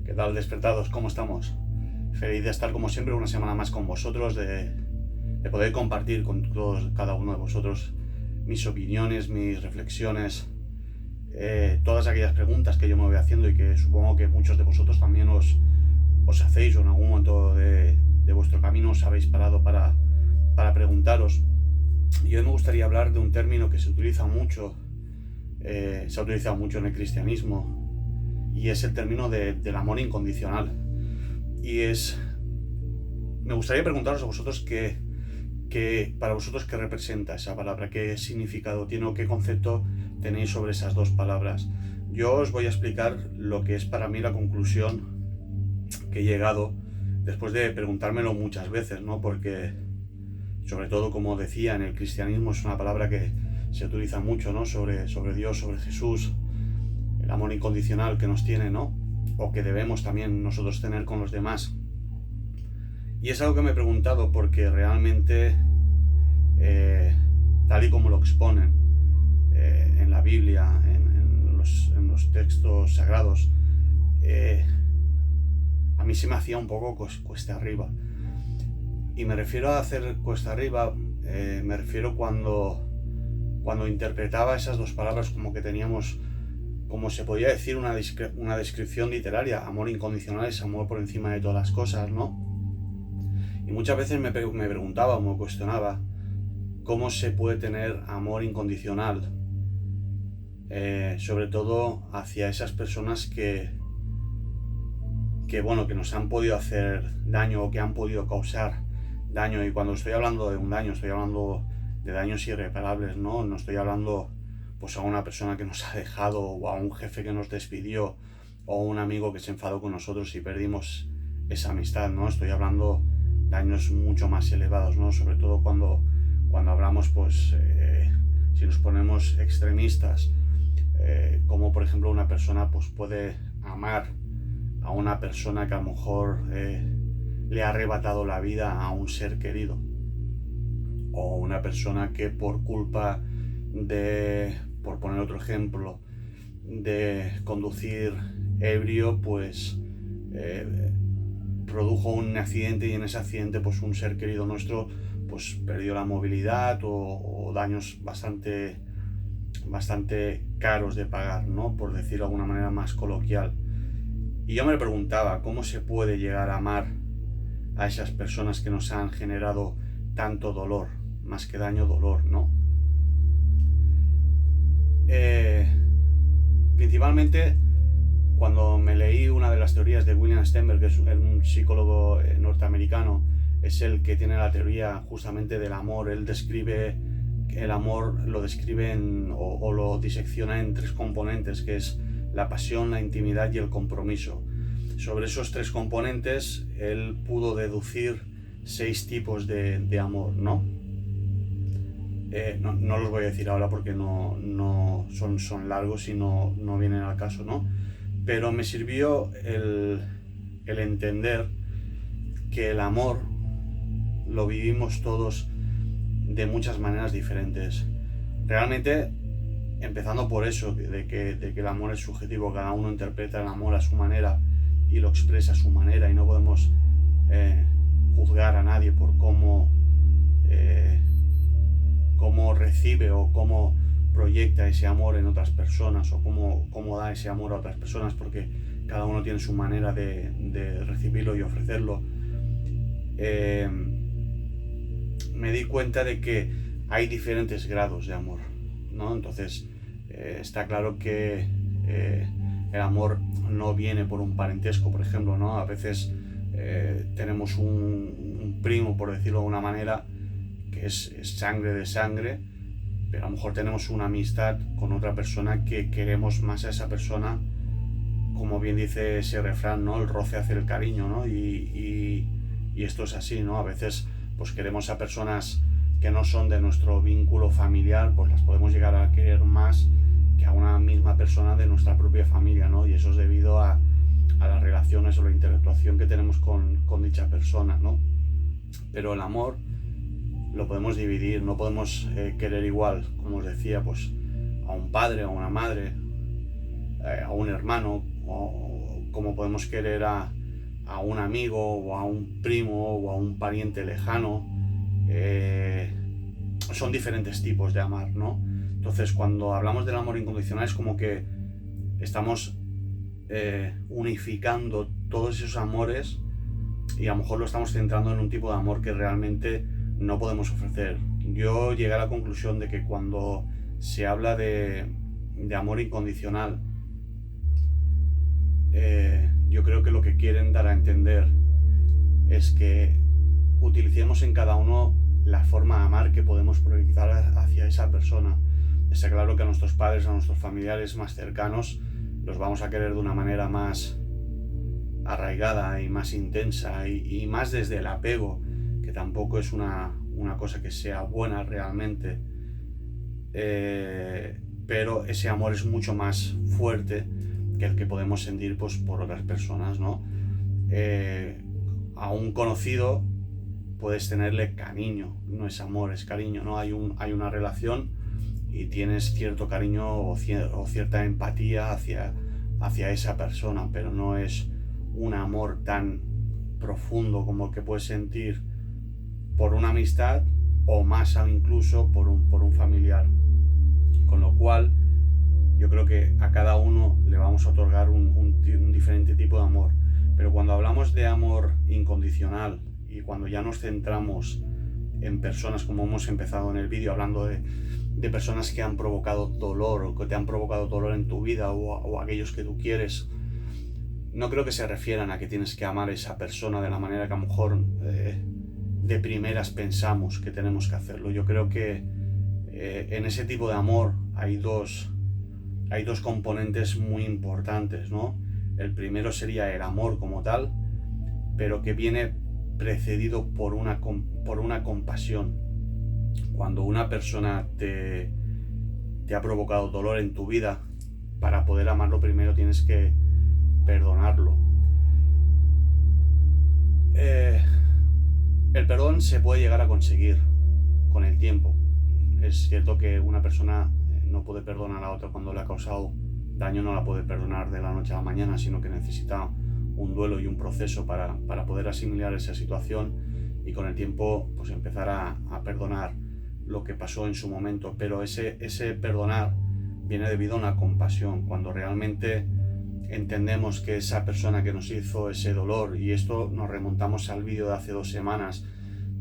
¿Qué tal, despertados? ¿Cómo estamos? Feliz de estar como siempre una semana más con vosotros, de poder compartir con todos, cada uno de vosotros mis opiniones, mis reflexiones, todas aquellas preguntas que yo me voy haciendo y que supongo que muchos de vosotros también os hacéis, o en algún momento de vuestro camino os habéis parado para preguntaros. Y hoy me gustaría hablar de un término que se ha utilizado mucho en el cristianismo, y es el término del amor incondicional. Me gustaría preguntaros a vosotros para vosotros qué representa esa palabra, qué significado tiene o qué concepto tenéis sobre esas dos palabras. Yo os voy a explicar lo que es para mí la conclusión que he llegado después de preguntármelo muchas veces, ¿no? Porque, sobre todo, como decía, en el cristianismo es una palabra que se utiliza mucho, ¿no? Sobre Dios, sobre Jesús, el amor incondicional que nos tiene, ¿no? O que debemos también nosotros tener con los demás. Y es algo que me he preguntado porque realmente, tal y como lo exponen en la Biblia, en los textos sagrados, a mí se me hacía un poco cuesta arriba. Y me refiero a hacer cuesta arriba, me refiero cuando interpretaba esas dos palabras como que teníamos, como se podía decir, una descripción literaria. Amor incondicional es amor por encima de todas las cosas, ¿no? Y muchas veces me preguntaba o me cuestionaba cómo se puede tener amor incondicional, sobre todo hacia esas personas que nos han podido hacer daño o que han podido causar daño. Y cuando estoy hablando de un daño, estoy hablando de daños irreparables, ¿no? No estoy hablando pues a una persona que nos ha dejado, o a un jefe que nos despidió, o a un amigo que se enfadó con nosotros y perdimos esa amistad, ¿no? Estoy hablando de daños mucho más elevados, ¿no? Sobre todo cuando hablamos, pues, si nos ponemos extremistas, como por ejemplo una persona pues puede amar a una persona que a lo mejor le ha arrebatado la vida a un ser querido, o una persona que por culpa de, por poner otro ejemplo, de conducir ebrio, pues produjo un accidente, y en ese accidente pues un ser querido nuestro pues perdió la movilidad, o daños bastante caros de pagar, ¿no? Por decirlo de alguna manera más coloquial. Y yo me preguntaba, ¿cómo se puede llegar a amar a esas personas que nos han generado tanto dolor? Más que daño, dolor, ¿no? Principalmente cuando me leí una de las teorías de William Stenberg, que es un psicólogo norteamericano, es el que tiene la teoría justamente del amor. Él describe el amor, lo describe o lo disecciona en tres componentes, que es la pasión, la intimidad y el compromiso. Sobre esos tres componentes él pudo deducir 6 tipos de amor, ¿no? No los voy a decir ahora porque no son largos y no vienen al caso, ¿no? Pero me sirvió el entender que el amor lo vivimos todos de muchas maneras diferentes. Realmente, empezando por eso, de que el amor es subjetivo, cada uno interpreta el amor a su manera y lo expresa a su manera, y no podemos juzgar a nadie por cómo recibe o cómo proyecta ese amor en otras personas, o cómo da ese amor a otras personas, porque cada uno tiene su manera de recibirlo y ofrecerlo. Me di cuenta de que hay diferentes grados de amor, ¿no? Entonces está claro que el amor no viene por un parentesco, por ejemplo, ¿no? A veces tenemos un primo, por decirlo de una manera, que es sangre de sangre, pero a lo mejor tenemos una amistad con otra persona que queremos más a esa persona, como bien dice ese refrán, ¿no? El roce hace el cariño, ¿no? Y esto es así, ¿no? A veces pues queremos a personas que no son de nuestro vínculo familiar, pues las podemos llegar a querer más que a una misma persona de nuestra propia familia, ¿no? Y eso es debido a las relaciones o la interactuación que tenemos con dicha persona, ¿no? Pero el amor lo podemos dividir, no podemos querer igual, como os decía, pues a un padre, a una madre, a un hermano, o como podemos querer a un amigo o a un primo o a un pariente lejano. Son diferentes tipos de amar, ¿no? Entonces, cuando hablamos del amor incondicional es como que estamos unificando todos esos amores y a lo mejor lo estamos centrando en un tipo de amor que realmente no podemos ofrecer. Yo llegué a la conclusión de que cuando se habla de amor incondicional, yo creo que lo que quieren dar a entender es que utilicemos en cada uno la forma de amar que podemos proyectar hacia esa persona. Está claro que a nuestros padres, a nuestros familiares más cercanos, los vamos a querer de una manera más arraigada y más intensa y más desde el apego, que tampoco es una cosa que sea buena realmente, pero ese amor es mucho más fuerte que el que podemos sentir pues, por otras personas, ¿no? A un conocido puedes tenerle cariño, no es amor, es cariño, ¿no? Hay una relación y tienes cierto cariño o cierta empatía hacia esa persona, pero no es un amor tan profundo como el que puedes sentir por una amistad o más incluso por un familiar. Con lo cual, yo creo que a cada uno le vamos a otorgar un diferente tipo de amor. Pero cuando hablamos de amor incondicional y cuando ya nos centramos en personas, como hemos empezado en el vídeo, hablando de personas que han provocado dolor o que te han provocado dolor en tu vida o aquellos que tú quieres, no creo que se refieran a que tienes que amar a esa persona de la manera que a lo mejor de primeras pensamos que tenemos que hacerlo. Yo creo que en ese tipo de amor hay dos componentes muy importantes, ¿no? El primero sería el amor como tal, pero que viene precedido por una compasión. Cuando una persona te ha provocado dolor en tu vida, para poder amarlo primero tienes que perdonarlo. El perdón se puede llegar a conseguir con el tiempo. Es cierto que una persona no puede perdonar a otra cuando le ha causado daño, no la puede perdonar de la noche a la mañana, sino que necesita un duelo y un proceso para poder asimilar esa situación y con el tiempo pues empezar a perdonar lo que pasó en su momento. Pero ese perdonar viene debido a una compasión, cuando realmente entendemos que esa persona que nos hizo ese dolor, y esto nos remontamos al vídeo de hace 2 semanas,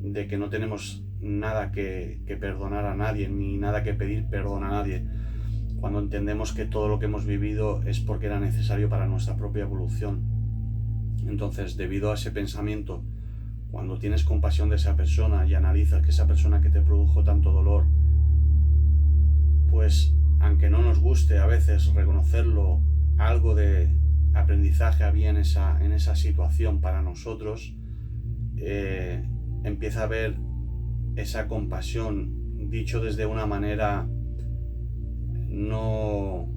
de que no tenemos nada que perdonar a nadie, ni nada que pedir perdón a nadie, cuando entendemos que todo lo que hemos vivido es porque era necesario para nuestra propia evolución. Entonces, debido a ese pensamiento, cuando tienes compasión de esa persona y analizas que esa persona que te produjo tanto dolor, pues aunque no nos guste a veces reconocerlo, algo de aprendizaje había en esa situación para nosotros, empieza a haber esa compasión, dicho desde una manera no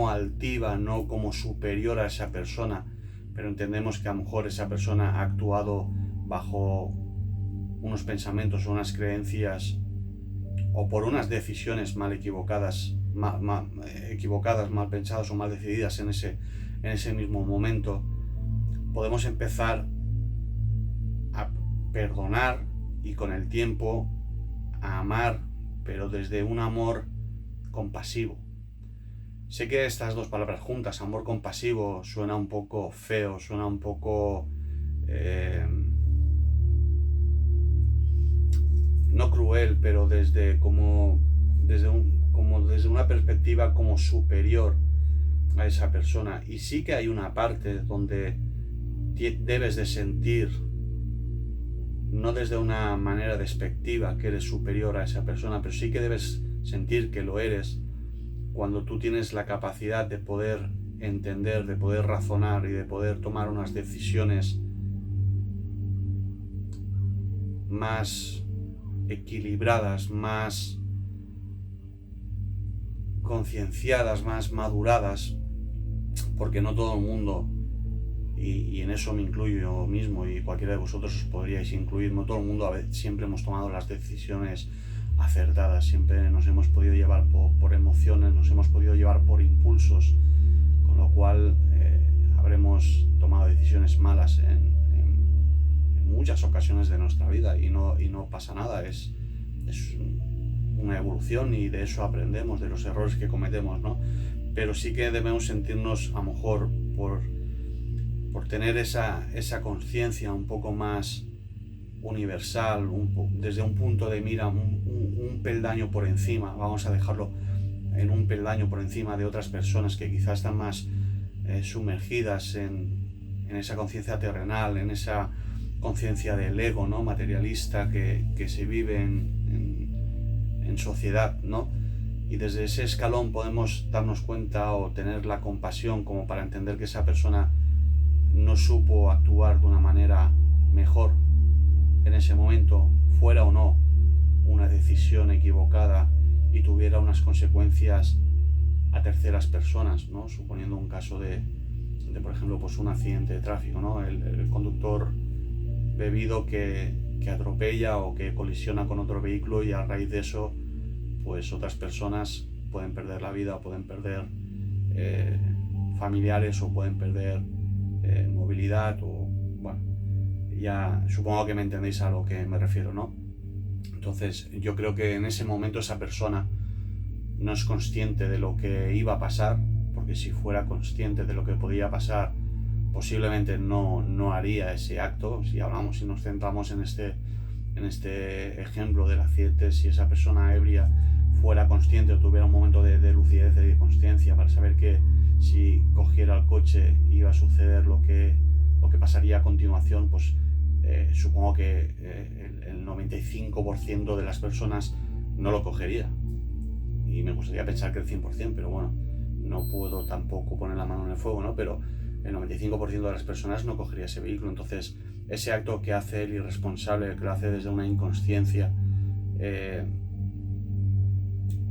altiva, no como superior a esa persona, pero entendemos que a lo mejor esa persona ha actuado bajo unos pensamientos o unas creencias o por unas decisiones mal equivocadas, mal pensadas o mal decididas en ese mismo momento. Podemos empezar a perdonar y con el tiempo a amar, pero desde un amor compasivo. Sé que estas dos palabras juntas, amor compasivo, suena un poco feo, suena un poco no cruel, pero desde una perspectiva como superior a esa persona. Y sí que hay una parte donde debes de sentir, no desde una manera despectiva, que eres superior a esa persona, pero sí que debes sentir que lo eres cuando tú tienes la capacidad de poder entender, de poder razonar y de poder tomar unas decisiones más equilibradas, más concienciadas, más maduradas, porque no todo el mundo, y en eso me incluyo yo mismo y cualquiera de vosotros os podríais incluir, no todo el mundo siempre hemos tomado las decisiones acertadas, siempre nos hemos podido llevar por emociones, nos hemos podido llevar por impulsos, con lo cual habremos tomado decisiones malas en muchas ocasiones de nuestra vida y no pasa nada, es una evolución y de eso aprendemos, de los errores que cometemos, ¿no? Pero sí que debemos sentirnos, a lo mejor, por tener esa conciencia un poco más universal, desde un punto de mira un peldaño por encima, vamos a dejarlo en un peldaño por encima de otras personas que quizás están más sumergidas en esa conciencia terrenal, en esa conciencia del ego, ¿no? Materialista que se vive en sociedad, ¿no? Y desde ese escalón podemos darnos cuenta o tener la compasión como para entender que esa persona no supo actuar de una manera mejor en ese momento, fuera o no una decisión equivocada y tuviera unas consecuencias a terceras personas, ¿no? Suponiendo un caso de por ejemplo, pues un accidente de tráfico, ¿no? El conductor bebido que atropella o que colisiona con otro vehículo y a raíz de eso pues otras personas pueden perder la vida, pueden perder familiares o pueden perder movilidad o bueno, ya supongo que me entendéis a lo que me refiero, ¿no? Entonces yo creo que en ese momento esa persona no es consciente de lo que iba a pasar, porque si fuera consciente de lo que podía pasar posiblemente no haría ese acto. Si hablamos, si nos centramos en este ejemplo del accidente, si esa persona ebria fuera consciente o tuviera un momento de lucidez y de consciencia para saber que si cogiera el coche iba a suceder lo que pasaría a continuación, pues supongo que el 95% de las personas no lo cogería. Y me gustaría pensar que el 100%, pero bueno, no puedo tampoco poner la mano en el fuego, ¿no? Pero el 95% de las personas no cogería ese vehículo. Entonces, ese acto que hace el irresponsable, que lo hace desde una inconsciencia,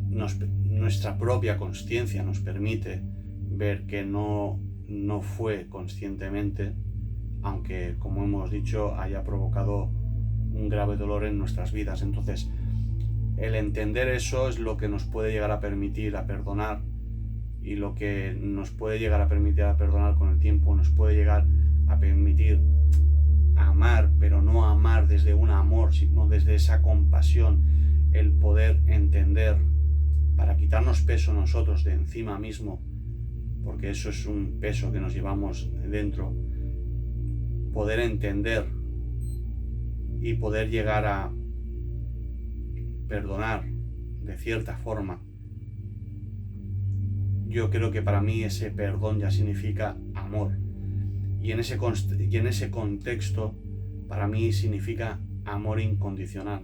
nuestra propia consciencia nos permite ver que no fue conscientemente, aunque, como hemos dicho, haya provocado un grave dolor en nuestras vidas. Entonces, el entender eso es lo que nos puede llegar a permitir a perdonar, y lo que nos puede llegar a permitir a perdonar con el tiempo nos puede llegar a permitir amar, pero no amar desde un amor, sino desde esa compasión, el poder entender para quitarnos peso nosotros de encima mismo, porque eso es un peso que nos llevamos dentro, poder entender y poder llegar a perdonar de cierta forma. Yo creo que para mí ese perdón ya significa amor, y en ese contexto para mí significa amor incondicional,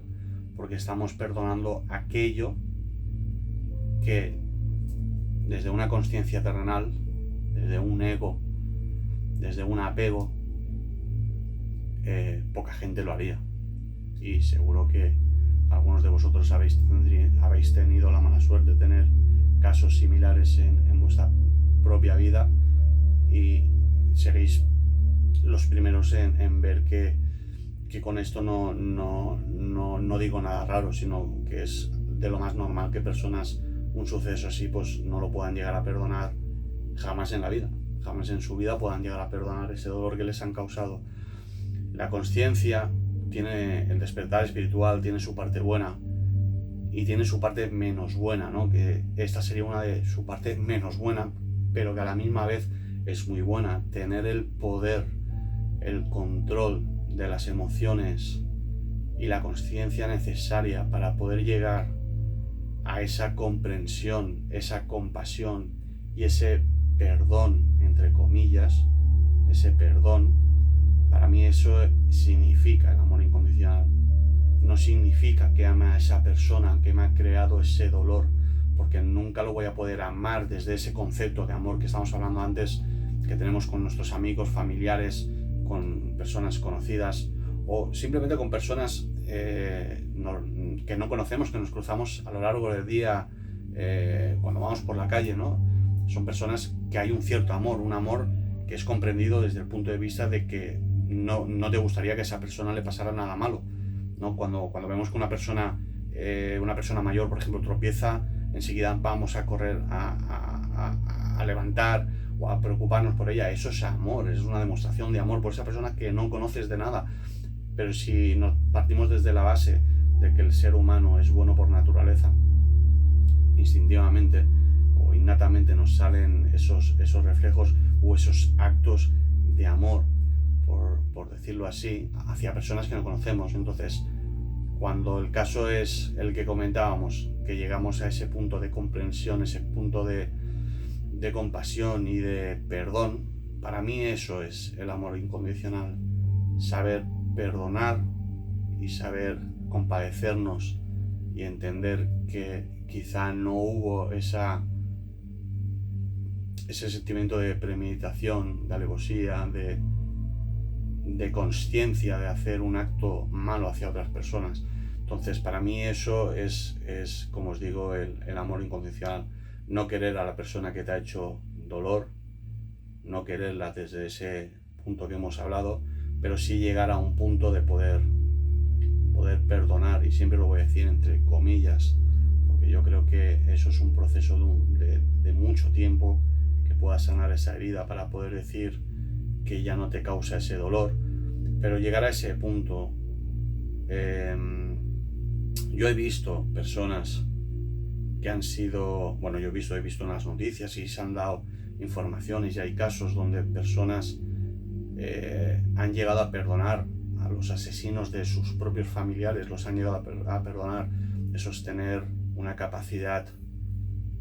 porque estamos perdonando aquello que desde una conciencia terrenal, desde un ego, desde un apego, poca gente lo haría. Y seguro que algunos de vosotros habéis tenido la mala suerte de tener casos similares en vuestra propia vida, y seréis los primeros en ver que con esto no digo nada raro, sino que es de lo más normal que personas un suceso así pues no lo puedan llegar a perdonar jamás en la vida, jamás en su vida puedan llegar a perdonar ese dolor que les han causado. La consciencia tiene, el despertar espiritual tiene su parte buena y tiene su parte menos buena, ¿no? Que esta sería una de su parte menos buena, pero que a la misma vez es muy buena. Tener el poder, el control de las emociones y la conciencia necesaria para poder llegar a esa comprensión, esa compasión y ese perdón, entre comillas, ese perdón, para mí eso significa el amor incondicional. No significa que ame a esa persona que me ha creado ese dolor, porque nunca lo voy a poder amar desde ese concepto de amor que estamos hablando antes, que tenemos con nuestros amigos, familiares, con personas conocidas o simplemente con personas que no conocemos, que nos cruzamos a lo largo del día cuando vamos por la calle, ¿no? Son personas que hay un cierto amor, un amor que es comprendido desde el punto de vista de que no te gustaría que a esa persona le pasara nada malo, ¿no? Cuando vemos que una persona mayor, por ejemplo, tropieza, enseguida vamos a correr a levantar o a preocuparnos por ella. Eso es amor, es una demostración de amor por esa persona que no conoces de nada. Pero si nos partimos desde la base de que el ser humano es bueno por naturaleza, instintivamente o innatamente nos salen esos reflejos o esos actos de amor, por decirlo así, hacia personas que no conocemos. Entonces, cuando el caso es el que comentábamos, que llegamos a ese punto de comprensión, ese punto de compasión y de perdón, para mí eso es el amor incondicional. Saber perdonar y saber compadecernos y entender que quizá no hubo ese sentimiento de premeditación, de alevosía, de consciencia de hacer un acto malo hacia otras personas. Entonces, para mí eso es como os digo, el amor incondicional. No querer a la persona que te ha hecho dolor, no quererla desde ese punto que hemos hablado, pero sí llegar a un punto de poder perdonar, y siempre lo voy a decir entre comillas, porque yo creo que eso es un proceso de mucho tiempo, que puedas sanar esa herida para poder decir que ya no te causa ese dolor, pero llegar a ese punto. Yo he visto personas que han sido, bueno, he visto en las noticias y se han dado informaciones, y hay casos donde personas han llegado a perdonar a los asesinos de sus propios familiares, los han llegado a perdonar. Eso es tener una capacidad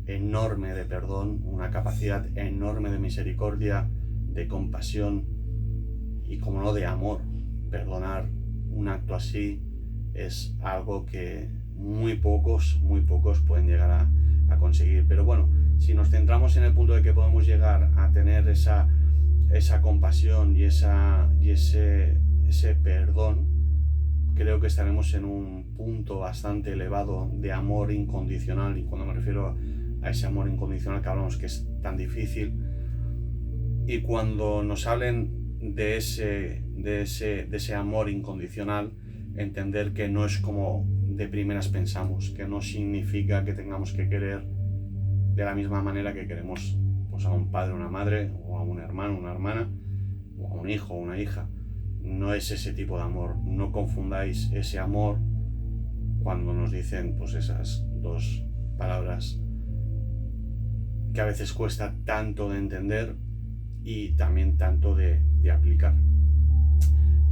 enorme de perdón, una capacidad enorme de misericordia, de compasión y, como no, de amor. Perdonar un acto así es algo que muy pocos pueden llegar a conseguir. Pero bueno, si nos centramos en el punto de que podemos llegar a tener esa compasión y ese perdón, creo que estaremos en un punto bastante elevado de amor incondicional. Y cuando me refiero a ese amor incondicional que hablamos, que es tan difícil, y cuando nos hablen de ese amor incondicional, entender que no es como de primeras pensamos, que no significa que tengamos que querer de la misma manera que queremos pues a un padre, una madre, o a un hermano, una hermana, o a un hijo o una hija. No es ese tipo de amor. No confundáis ese amor cuando nos dicen pues esas dos palabras que a veces cuesta tanto de entender y también tanto de aplicar.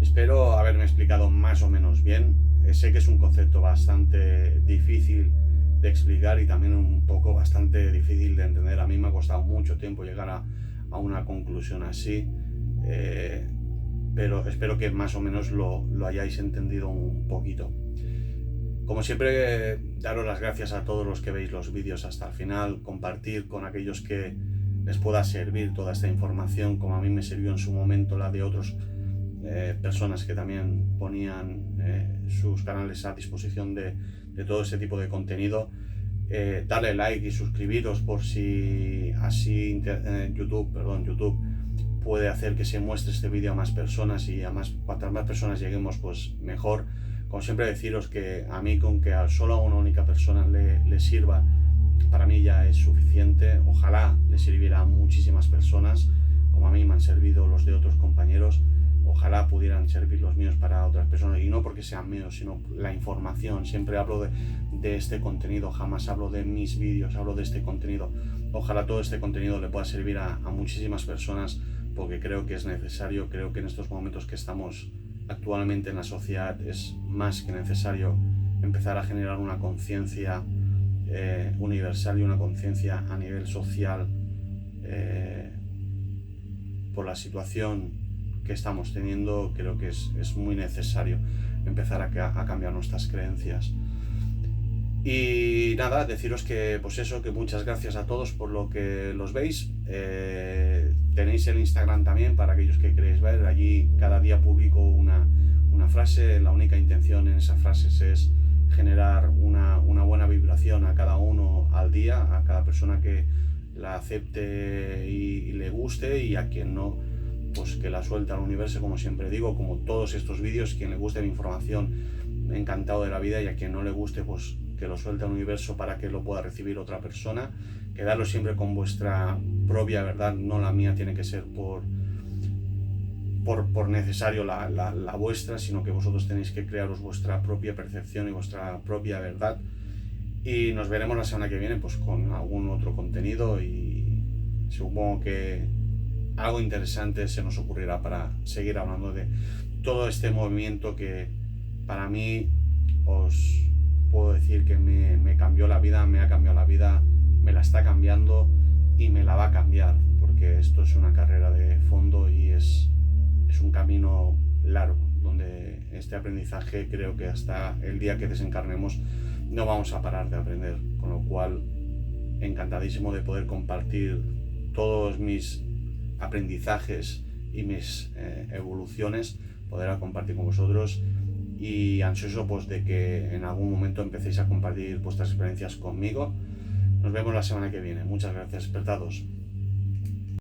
Espero haberme explicado más o menos bien. Sé que es un concepto bastante difícil de explicar y también un poco bastante difícil de entender. A mí me ha costado mucho tiempo llegar a una conclusión así, pero espero que más o menos lo hayáis entendido un poquito. Como siempre, daros las gracias a todos los que veis los vídeos hasta el final, compartir con aquellos que les pueda servir toda esta información, como a mí me sirvió en su momento la de otros personas que también ponían sus canales a disposición de todo ese tipo de contenido. Darle like y suscribiros por si así YouTube puede hacer que se muestre este vídeo a más personas, y cuantas más personas lleguemos pues mejor. Como siempre, deciros que a mí con que solo a una única persona le sirva, para mí ya es suficiente. Ojalá le sirviera a muchísimas personas como a mí me han servido los de otros compañeros. Ojalá pudieran servir los míos para otras personas, y no porque sean míos, sino la información. Siempre hablo de este contenido, jamás hablo de mis vídeos, hablo de este contenido. Ojalá todo este contenido le pueda servir a muchísimas personas, porque creo que es necesario. Creo que en estos momentos que estamos actualmente en la sociedad es más que necesario empezar a generar una conciencia universal y una conciencia a nivel social por la situación que estamos teniendo. Creo que es muy necesario empezar a cambiar nuestras creencias. Y nada, deciros que pues eso, que muchas gracias a todos por lo que los veis. Tenéis el Instagram también para aquellos que queréis ver. Allí cada día publico una frase. La única intención en esas frases es generar una buena vibración a cada uno al día, a cada persona que la acepte y le guste, y a quien no, pues que la suelte al universo, como siempre digo, como todos estos vídeos. Quien le guste mi información, encantado de la vida, y a quien no le guste, pues que lo suelte al universo para que lo pueda recibir otra persona. Quedarlo siempre con vuestra propia verdad, no la mía, tiene que ser por necesario la vuestra, sino que vosotros tenéis que crearos vuestra propia percepción y vuestra propia verdad. Y nos veremos la semana que viene pues con algún otro contenido, y supongo que algo interesante se nos ocurrirá para seguir hablando de todo este movimiento que para mí os puedo decir que me cambió la vida, me ha cambiado la vida, me la está cambiando y me la va a cambiar, porque esto es una carrera de fondo y es un camino largo, donde este aprendizaje creo que hasta el día que desencarnemos no vamos a parar de aprender, con lo cual encantadísimo de poder compartir todos mis aprendizajes y mis evoluciones, poder compartir con vosotros, y ansioso pues de que en algún momento empecéis a compartir vuestras experiencias conmigo. Nos vemos la semana que viene. Muchas gracias, despertados.